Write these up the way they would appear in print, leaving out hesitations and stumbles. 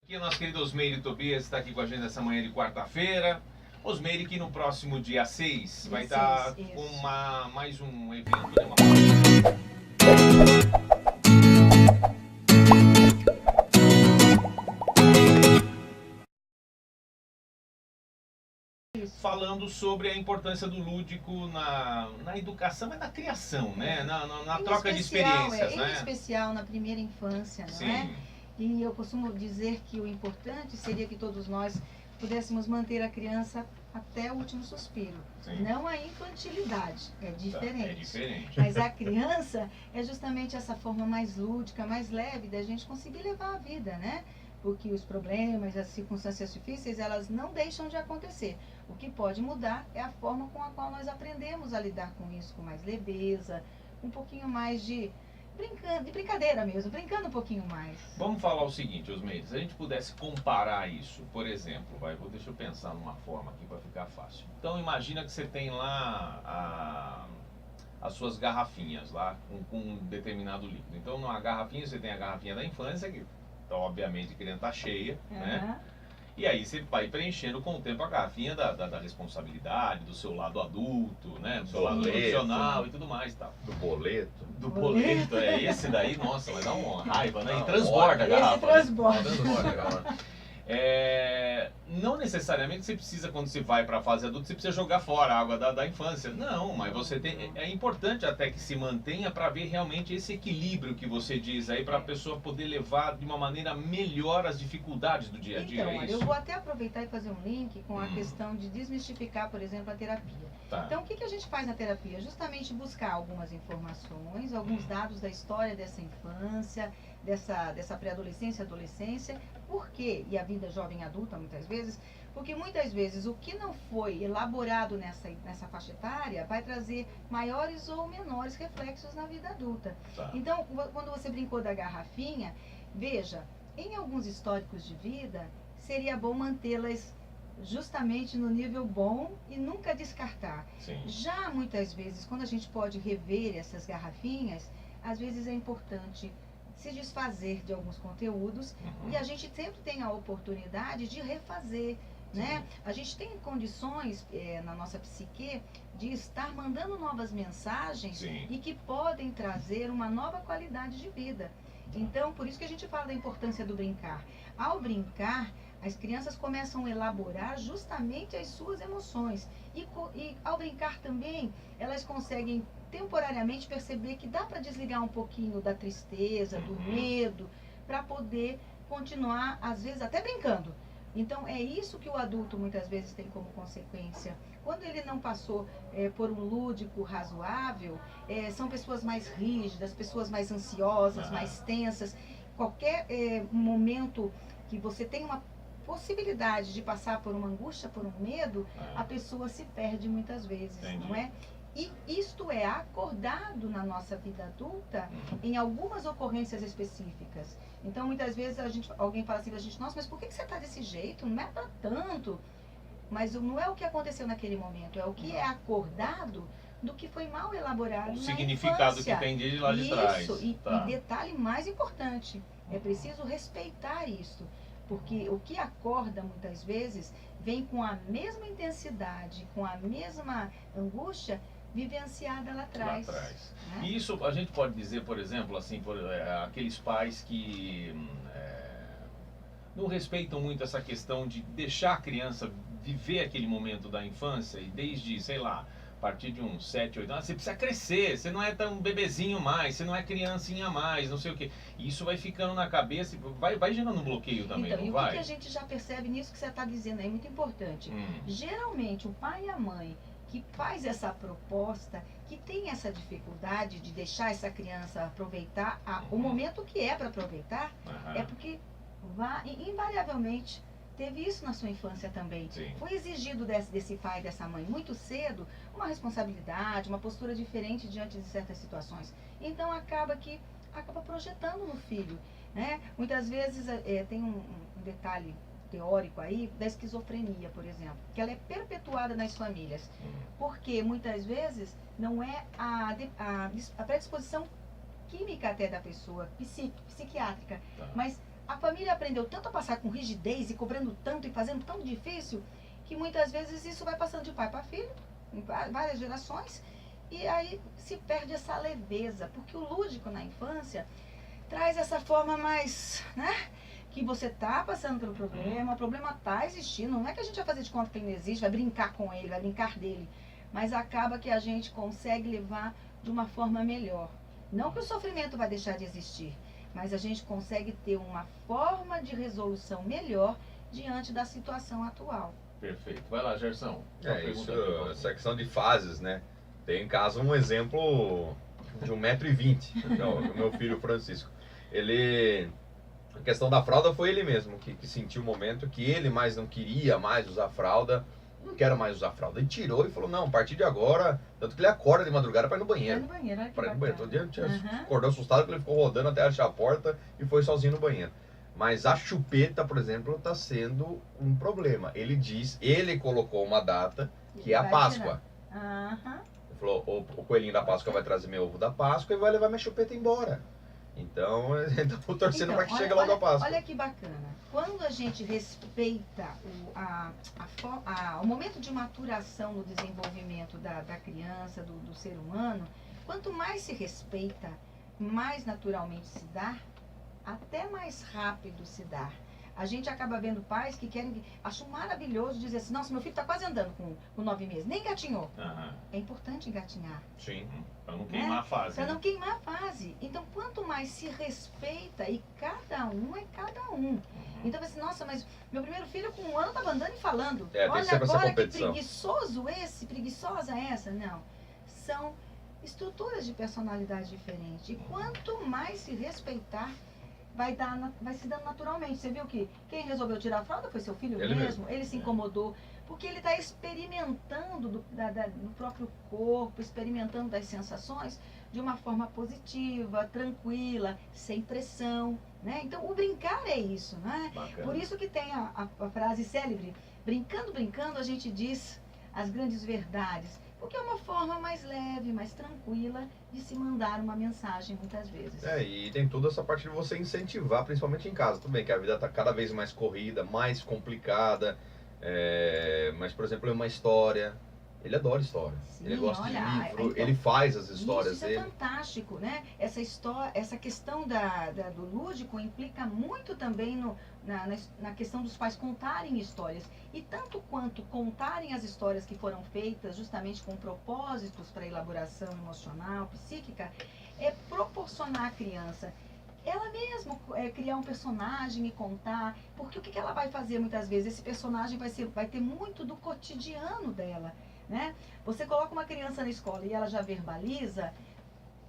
Aqui o nosso querido Osmeire Tobias está aqui com a gente nessa manhã de quarta-feira. Osmeire que no próximo dia 6 vai estar com mais um evento, né? Falando sobre a importância do lúdico na educação e na criação, né? Na troca de experiências, né? Em especial na primeira infância, não é? E eu costumo dizer que o importante seria que todos nós pudéssemos manter a criança até o último suspiro. Sim. Não a infantilidade, é diferente. É diferente. Mas a criança é justamente essa forma mais lúdica, mais leve da gente conseguir levar a vida, né? Porque os problemas, as circunstâncias difíceis, elas não deixam de acontecer. O que pode mudar é a forma com a qual nós aprendemos a lidar com isso, com mais leveza, um pouquinho mais de brincadeira mesmo, brincando um pouquinho mais. Vamos falar o seguinte, Osmeire, se a gente pudesse comparar isso, por exemplo, deixa eu pensar numa forma aqui para ficar fácil. Então imagina que você tem lá as suas garrafinhas lá com um determinado líquido. Então numa garrafinha você tem a garrafinha da infância, que obviamente querendo estar cheia, né? E aí você vai preenchendo com o tempo a garrafinha da responsabilidade, do seu lado adulto, né? Do seu lado profissional e tudo mais, tá? Do boleto. Do boleto, esse daí, nossa, vai dar uma raiva, né? E transborda a garrafa. Transborda. Transborda a garrafa. Não necessariamente você precisa, quando você vai para a fase adulta, você precisa jogar fora a água da infância. Não, mas você tem, é importante até que se mantenha para ver realmente esse equilíbrio que você diz aí, para a pessoa poder levar de uma maneira melhor as dificuldades do dia a dia. Então, eu vou até aproveitar e fazer um link com a questão de desmistificar, por exemplo, a terapia. Tá. Então, o que a gente faz na terapia? Justamente buscar algumas informações, alguns dados da história dessa infância, dessa pré-adolescência, adolescência, por quê? E a vida jovem adulta, muitas vezes, porque muitas vezes o que não foi elaborado nessa faixa etária vai trazer maiores ou menores reflexos na vida adulta. Tá. Então, quando você brincou da garrafinha, veja, em alguns históricos de vida, seria bom mantê-las justamente no nível bom e nunca descartar. Sim. Já muitas vezes, quando a gente pode rever essas garrafinhas, às vezes é importante se desfazer de alguns conteúdos e a gente sempre tem a oportunidade de refazer, né? A gente tem condições na nossa psique de estar mandando novas mensagens. Sim. E que podem trazer uma nova qualidade de vida. Então, por isso que a gente fala da importância do brincar. Ao brincar, as crianças começam a elaborar justamente as suas emoções. E ao brincar também, elas conseguem temporariamente perceber que dá para desligar um pouquinho da tristeza, do medo, para poder continuar, às vezes, até brincando. Então, é isso que o adulto muitas vezes tem como consequência. Quando ele não passou por um lúdico razoável, são pessoas mais rígidas, pessoas mais ansiosas, mais tensas. Qualquer momento que você tem uma possibilidade de passar por uma angústia, por um medo, a pessoa se perde muitas vezes, não é? E isto é acordado na nossa vida adulta em algumas ocorrências específicas. Então, muitas vezes alguém fala assim pra gente, nossa, mas por que você está desse jeito? Não é para tanto. Mas não é o que aconteceu naquele momento, é o que é acordado do que foi mal elaborado na infância. O significado que tem de lá de trás. Isso, e detalhe mais importante, é preciso respeitar isso. Porque o que acorda muitas vezes vem com a mesma intensidade, com a mesma angústia vivenciada lá atrás. Né? E isso a gente pode dizer, por exemplo, assim, aqueles pais que não respeitam muito essa questão de deixar a criança viver aquele momento da infância e desde, sei lá, a partir de uns 7, 8 anos, você precisa crescer, você não é tão bebezinho mais, você não é criancinha mais, não sei o quê. E isso vai ficando na cabeça e vai gerando um bloqueio também, então, não e vai? O que a gente já percebe nisso que você está dizendo é muito importante. Geralmente, o pai e a mãe que faz essa proposta, que tem essa dificuldade de deixar essa criança aproveitar o momento que é para aproveitar, é porque invariavelmente teve isso na sua infância também. Sim. Foi exigido desse pai e dessa mãe muito cedo uma responsabilidade, uma postura diferente diante de certas situações. Então acaba projetando no filho, né? Muitas vezes tem um detalhe teórico aí da esquizofrenia, por exemplo, que ela é perpetuada nas famílias, porque muitas vezes não é a predisposição química até da pessoa, psiquiátrica, mas a família aprendeu tanto a passar com rigidez e cobrando tanto e fazendo tão difícil, que muitas vezes isso vai passando de pai para filho, em várias gerações, e aí se perde essa leveza, porque o lúdico na infância traz essa forma mais, né? Que você tá passando pelo problema, o problema tá existindo, não é que a gente vai fazer de conta que ele não existe, vai brincar com ele, vai brincar dele, mas acaba que a gente consegue levar de uma forma melhor. Não que o sofrimento vai deixar de existir, mas a gente consegue ter uma forma de resolução melhor diante da situação atual. Perfeito. Vai lá, Gerson. Isso, essa questão de fases, né? Tem em casa um exemplo de 1,20 m, o meu filho Francisco. A questão da fralda foi ele mesmo que sentiu o momento que ele mais não queria mais usar fralda. Não quero mais usar fralda. Ele tirou e falou, não, a partir de agora, tanto que ele acorda de madrugada para ir no banheiro. Vai no banheiro, olha que Para ir no banheiro. Todo dia bacana. acordou assustado que ele ficou rodando até achar a porta e foi sozinho no banheiro. Mas a chupeta, por exemplo, está sendo um problema. Ele colocou uma data que é a Páscoa. Ele falou, o coelhinho da Páscoa vai trazer meu ovo da Páscoa e vai levar minha chupeta embora. Então, estou torcendo para que chegue logo a Páscoa. Olha que bacana. Quando a gente respeita o momento de maturação no desenvolvimento da criança, do ser humano, quanto mais se respeita, mais naturalmente se dá, até mais rápido se dá. A gente acaba vendo pais que acham maravilhoso dizer assim, nossa, meu filho está quase andando com 9 meses, nem engatinhou. É importante engatinhar. Sim, para não queimar a fase. Para não queimar a fase. Então, quanto mais se respeita, e cada um é cada um. Então, assim, nossa, mas meu primeiro filho com 1 ano estava andando e falando. Olha agora que preguiçoso esse, preguiçosa essa. Não, são estruturas de personalidade diferentes. E quanto mais se respeitar, vai se dando naturalmente. Você viu que quem resolveu tirar a fralda foi seu filho mesmo? Ele se incomodou, porque ele está experimentando do próprio corpo, experimentando das sensações de uma forma positiva, tranquila, sem pressão, né? Então, o brincar é isso, né? Bacana. Por isso que tem a frase célebre, brincando, brincando, a gente diz as grandes verdades. Porque é uma forma mais leve, mais tranquila de se mandar uma mensagem muitas vezes. E tem toda essa parte de você incentivar, principalmente em casa também, que a vida está cada vez mais corrida, mais complicada. Mas, por exemplo, é uma história. Ele adora história. Sim, ele gosta de livro, então, ele faz as histórias isso dele. É fantástico, né? Essa questão do lúdico implica muito também na questão dos pais contarem histórias. E tanto quanto contarem as histórias que foram feitas justamente com propósitos para elaboração emocional, psíquica, é proporcionar à criança ela mesma criar um personagem e contar, porque o que ela vai fazer muitas vezes? Esse personagem vai ter muito do cotidiano dela, né? Você coloca uma criança na escola e ela já verbaliza,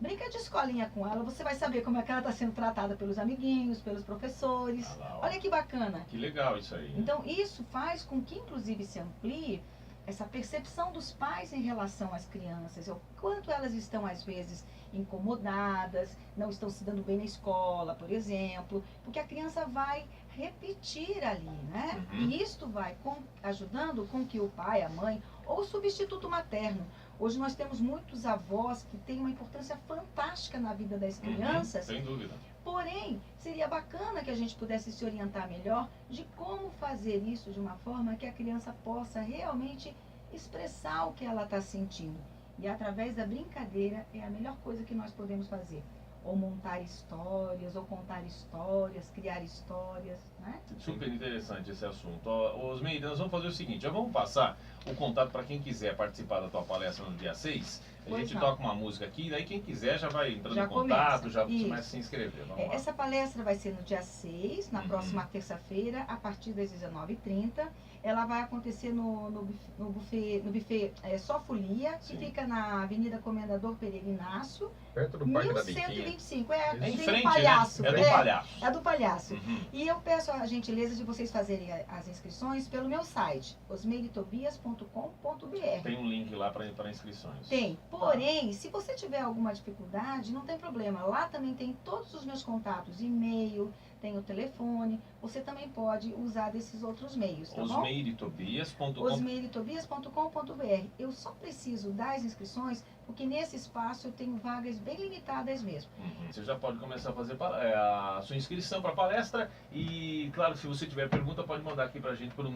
brinca de escolinha com ela, você vai saber como é que ela está sendo tratada pelos amiguinhos, pelos professores. Olha que bacana. Que legal isso aí. Então, isso faz com que, inclusive, se amplie essa percepção dos pais em relação às crianças, o quanto elas estão, às vezes, incomodadas, não estão se dando bem na escola, por exemplo, porque a criança vai repetir ali, né? E isto vai ajudando com que o pai, a mãe, ou o substituto materno. Hoje nós temos muitos avós que têm uma importância fantástica na vida das crianças. Sem dúvida. Porém, seria bacana que a gente pudesse se orientar melhor de como fazer isso de uma forma que a criança possa realmente expressar o que ela está sentindo. E através da brincadeira é a melhor coisa que nós podemos fazer. Ou montar histórias, ou contar histórias, criar histórias, né? Super interessante esse assunto. Osmeide, nós vamos fazer o seguinte, já vamos passar o contato para quem quiser participar da tua palestra no dia 6. A gente toca uma música aqui, daí quem quiser já vai entrando em contato, já começa a se inscrever. Vamos lá. Essa palestra vai ser no dia 6, na próxima terça-feira, a partir das 19h30. Ela vai acontecer no buffet Só Folia, que fica na Avenida Comendador Pereira Inácio, perto do Parque da Biquinha. 1125. Em frente, Palhaço, né? É do Palhaço. É do Palhaço. E eu peço a gentileza de vocês fazerem as inscrições pelo meu site, osmeidetobias.com.br. Tem um link lá para inscrições. Tem. Porém, se você tiver alguma dificuldade, não tem problema. Lá também tem todos os meus contatos, e-mail, tem o telefone. Você também pode usar desses outros meios, tá bom? Osmeidetobias.com.br. osmeidetobias.com.br. Eu só preciso das inscrições porque nesse espaço eu tenho vagas bem limitadas mesmo. Você já pode começar a fazer a sua inscrição para a palestra e, claro, se você tiver pergunta, pode mandar aqui para a gente pelo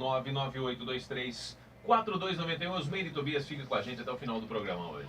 99823-4291. Osmeire e Tobias, fica com a gente até o final do programa hoje.